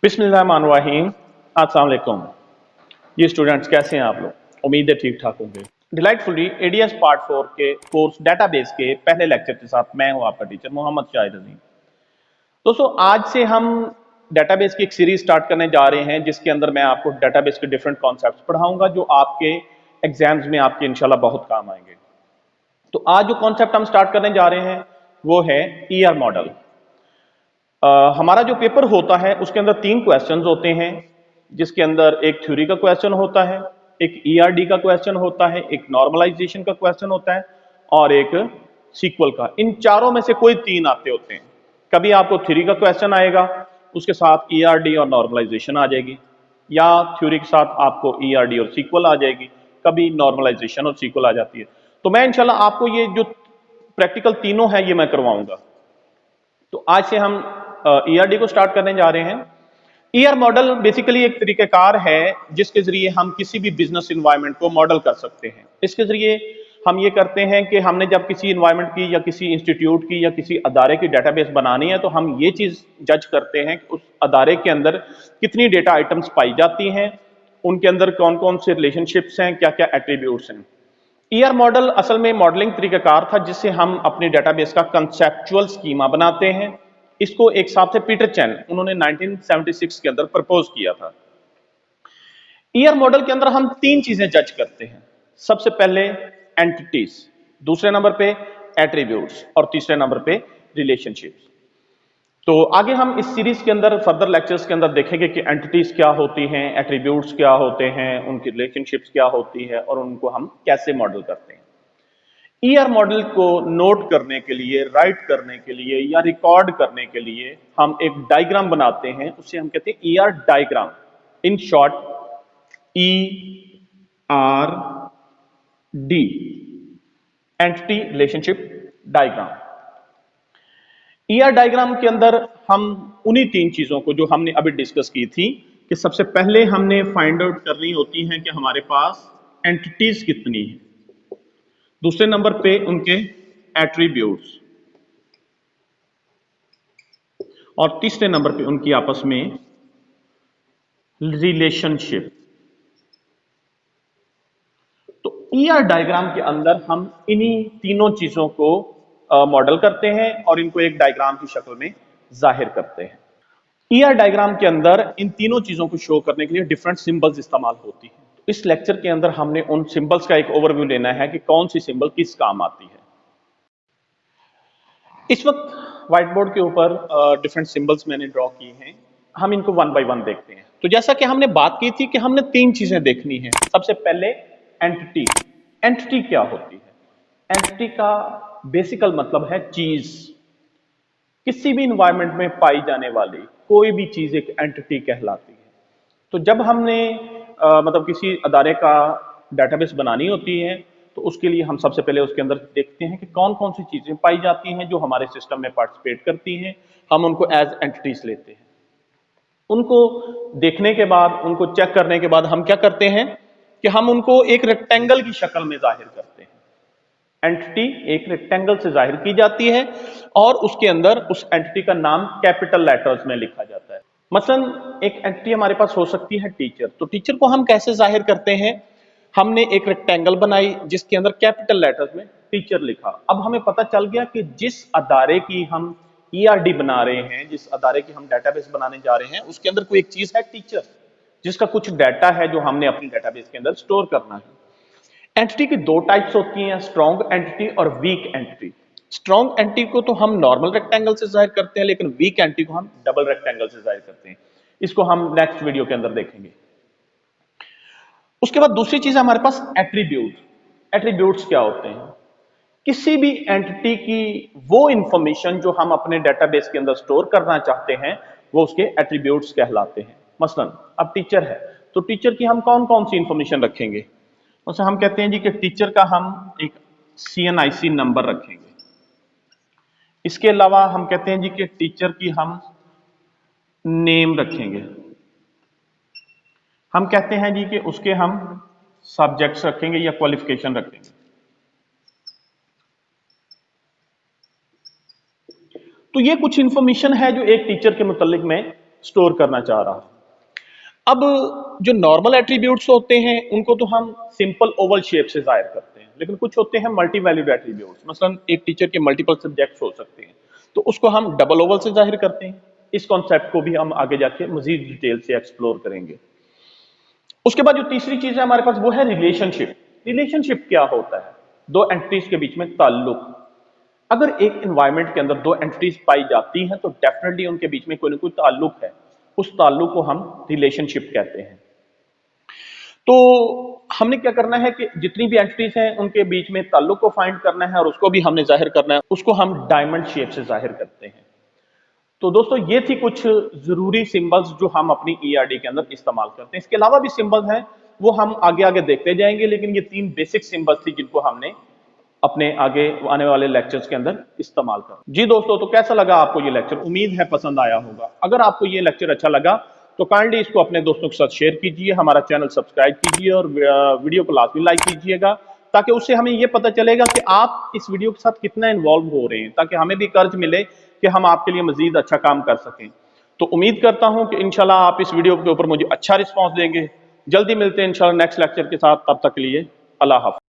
बिस्मिल्लाहिर्रहमानिर्रहीम। अस्सलाम वालेकुम। ये स्टूडेंट्स कैसे हैं आप लोग? उम्मीद है ठीक ठाक होंगे। डिलाइटफुली एडीएस पार्ट 4 के कोर्स डेटाबेस के पहले लेक्चर के साथ मैं हूं आपका टीचर मोहम्मद शाहिद अजीम। दोस्तों, आज से हम डेटाबेस की एक सीरीज स्टार्ट करने जा रहे हैं जिसके अंदर मैं आपको डेटाबेस के डिफरेंट कॉन्सेप्ट्स पढ़ाऊंगा जो आपके एग्जाम्स में आपके इंशाल्लाह बहुत काम आएंगे। तो आज जो कॉन्सेप्ट हम स्टार्ट करने जा रहे हैं वो है ईआर मॉडल। हमारा जो पेपर होता है उसके अंदर 3 क्वेश्चंस होते हैं, जिसके अंदर एक थ्योरी का क्वेश्चन होता है, एक ईआरडी का क्वेश्चन होता है, एक नॉर्मलाइजेशन का क्वेश्चन होता है और एक सीक्वल का। इन चारों में से कोई 3 आते होते हैं। कभी आपको थ्योरी का क्वेश्चन आएगा, उसके साथ ईआरडी और नॉर्मलाइजेशन आ जाएगी, या थ्योरी के साथ आपको ईआरडी और सीक्वल आ जाएगी, कभी नॉर्मलाइजेशन और सीक्वल आ जाती है। तो मैं इंशाल्लाह आपको ये जो प्रैक्टिकल तीनों है ये मैं करवाऊंगा। तो आज से हम ईआरडी को स्टार्ट करने जा रहे हैं। ईआर मॉडल बेसिकली एक तरीकेकार है जिसके जरिए हम किसी भी बिजनेस इन्वायरमेंट को मॉडल कर सकते हैं। इसके जरिए हम ये करते हैं कि हमने जब किसी इन्वायरमेंट की या किसी इंस्टीट्यूट की या किसी अदारे की डेटाबेस बनानी है तो हम ये चीज जज करते हैं कि उस अदारे के अंदर कितनी डेटा आइटम्स पाई जाती हैं, उनके अंदर कौन कौन से रिलेशनशिप्स हैं, क्या क्या एट्रीब्यूट्स हैं। ईआर मॉडल असल में मॉडलिंग तरीकाकार था जिससे हम अपने डेटाबेस का कंसेप्चुअल स्कीमा बनाते हैं। इसको एक साहब थे पीटर चैन, उन्होंने 1976 के अंदर प्रपोज किया था। ईआर मॉडल के अंदर हम 3 चीजें जज करते हैं। सबसे पहले एंटिटीज, दूसरे नंबर पे एट्रीब्यूट्स और तीसरे नंबर पे रिलेशनशिप्स। तो आगे हम इस सीरीज के अंदर फर्दर लेक्चर्स के अंदर देखेंगे कि एंटिटीज क्या होती हैं, एट्रीब्यूट्स क्या होते हैं, उनकी रिलेशनशिप्स क्या होती है और उनको हम कैसे मॉडल करते हैं। ईआर मॉडल को नोट करने के लिए, राइट करने के लिए या रिकॉर्ड करने के लिए हम एक डायग्राम बनाते हैं, उसे हम कहते हैं ER diagram. In short E R D, entity relationship diagram. ER diagram के अंदर हम उन्हीं 3 चीजों को जो हमने अभी डिस्कस की थी कि सबसे पहले हमने फाइंड आउट करनी होती है कि हमारे पास एंटिटीज कितनी है, दूसरे नंबर पे उनके एट्रीब्यूट्स और तीसरे नंबर पे उनकी आपस में रिलेशनशिप। तो ईआर डायग्राम के अंदर हम इन्हीं तीनों चीजों को मॉडल करते हैं और इनको एक डायग्राम की शक्ल में जाहिर करते हैं। ईआर डायग्राम के अंदर इन तीनों चीजों को शो करने के लिए डिफरेंट सिंबल्स इस्तेमाल होती हैं। तो इस लेक्चर के अंदर हमने उन सिंबल्स का एक ओवरव्यू लेना है कि कौन सी सिंबल किस काम आती है। इस वक्त व्हाइट बोर्ड के ऊपर डिफरेंट सिंबल्स मैंने ड्रॉ किए हैं, हम इनको 1 बाय 1 देखते हैं। तो जैसा कि हमने बात की थी कि हमने 3 चीजें देखनी है। सबसे पहले एंटिटी। एंटिटी क्या होती है? एंटिटी का बेसिकल मतलब है चीज। किसी भी इन्वायरमेंट में पाई जाने वाली कोई भी चीज एक एंटिटी कहलाती है। तो जब हमने मतलब किसी अदारे का डेटाबेस बनानी होती है तो उसके लिए हम सबसे पहले उसके अंदर देखते हैं कि कौन कौन सी चीजें पाई जाती हैं जो हमारे सिस्टम में पार्टिसिपेट करती हैं। हम उनको एज एंटिटीज लेते हैं। उनको देखने के बाद, उनको चेक करने के बाद हम क्या करते हैं कि हम उनको एक रेक्टेंगल की शक्ल में जाहिर करते हैं। एंटिटी एक रेक्टेंगल से जाहिर की जाती है और उसके अंदर उस एंटिटी का नाम कैपिटल लेटर्स में लिखा जाता है। मसलन एक एंटिटी हमारे पास हो सकती है टीचर। तो टीचर को हम कैसे जाहिर करते हैं? हमने एक रेक्टेंगल बनाई जिसके अंदर कैपिटल लेटर्स में टीचर लिखा। अब हमें पता चल गया कि जिस अदारे की हम ईआरडी बना रहे हैं, जिस अदारे की हम डेटाबेस बनाने जा रहे हैं, उसके अंदर कोई एक चीज है टीचर, जिसका कुछ डाटा है जो हमने अपनी डेटाबेस के अंदर स्टोर करना है। एंटिटी की 2 टाइप्स होती हैं, स्ट्रॉन्ग एंटिटी और वीक एंटिटी। स्ट्रॉन्ग एंटिटी को तो हम नॉर्मल रेक्टेंगल से जाहिर करते हैं, लेकिन वीक एंटिटी को हम डबल रेक्टेंगल से जाहिर करते हैं। इसको हम नेक्स्ट वीडियो के अंदर देखेंगे। उसके बाद दूसरी चीज है हमारे पास एट्रीब्यूट। एट्रीब्यूट्स क्या होते हैं? किसी भी एंटिटी की वो इंफॉर्मेशन जो हम अपने डेटाबेस के अंदर स्टोर करना चाहते हैं वो उसके एट्रीब्यूट्स कहलाते हैं। मसलन अब टीचर है तो टीचर की हम कौन कौन सी इंफॉर्मेशन रखेंगे? उसे हम कहते हैं जी कि टीचर का हम एक CNIC नंबर रखेंगे। इसके अलावा हम कहते हैं जी कि टीचर की हम नेम रखेंगे। हम कहते हैं जी कि उसके हम सब्जेक्ट्स रखेंगे या क्वालिफिकेशन रखेंगे। तो ये कुछ इंफॉर्मेशन है जो एक टीचर के मुतालिक मैं स्टोर करना चाह रहा हूं। अब जो नॉर्मल एट्रीब्यूट्स होते हैं उनको तो हम सिंपल ओवल शेप से जाहिर करते हैं, लेकिन कुछ होते हैं मल्टी वैल्यूड एट्रीब्यूट्स, मसलन एक टीचर के मल्टीपल सब्जेक्ट्स हो सकते हैं, तो उसको हम डबल ओवल से जाहिर करते हैं। इस कॉन्सेप्ट को भी हम आगे जाके मजीद डिटेल से एक्सप्लोर करेंगे। उसके बाद जो तीसरी चीज है हमारे पास वो है रिलेशनशिप। रिलेशनशिप क्या होता है? दो एंटिटीज के बीच में ताल्लुक। अगर एक एनवायरनमेंट के अंदर दो एंटिटीज पाई जाती हैं तो डेफिनेटली उनके बीच में कोई ना कोई ताल्लुक है, उस ताल्लुक को हम रिलेशनशिप कहते हैं। तो हमने क्या करना है कि जितनी भी एंटिटीज हैं उनके बीच में ताल्लुक को फाइंड करना है और उसको भी हमने जाहिर करना है, उसको हम डायमंड शेप से जाहिर करते हैं। तो दोस्तों ये थी कुछ जरूरी सिंबल्स जो हम अपनी ईआरडी के अंदर इस्तेमाल करते हैं। इसके अलावा भी सिंबल्स हैं वो हम आगे आगे देखते जाएंगे, लेकिन ये 3 बेसिक सिंबल्स थी जिनको हमने अपने आगे आने वाले लेक्चर्स के अंदर इस्तेमाल कर। जी दोस्तों, तो कैसा लगा आपको ये लेक्चर? उम्मीद है पसंद आया होगा। अगर आपको ये लेक्चर अच्छा लगा तो काइंडली इसको अपने दोस्तों के साथ शेयर कीजिए, हमारा चैनल सब्सक्राइब कीजिए और वीडियो को लाजमी लाइक कीजिएगा, ताकि उससे हमें ये पता चलेगा कि आप इस वीडियो के साथ कितना इन्वॉल्व हो रहे हैं, ताकि हमें भी कर्ज मिले कि हम आपके लिए मजीद अच्छा काम कर सकें। तो उम्मीद करता हूं कि इंशाल्लाह आप इस वीडियो के ऊपर मुझे अच्छा रिस्पॉन्स देंगे। जल्दी मिलते हैं इंशाल्लाह नेक्स्ट लेक्चर के साथ। तब तक के लिए अल्लाह हाफ़िज़।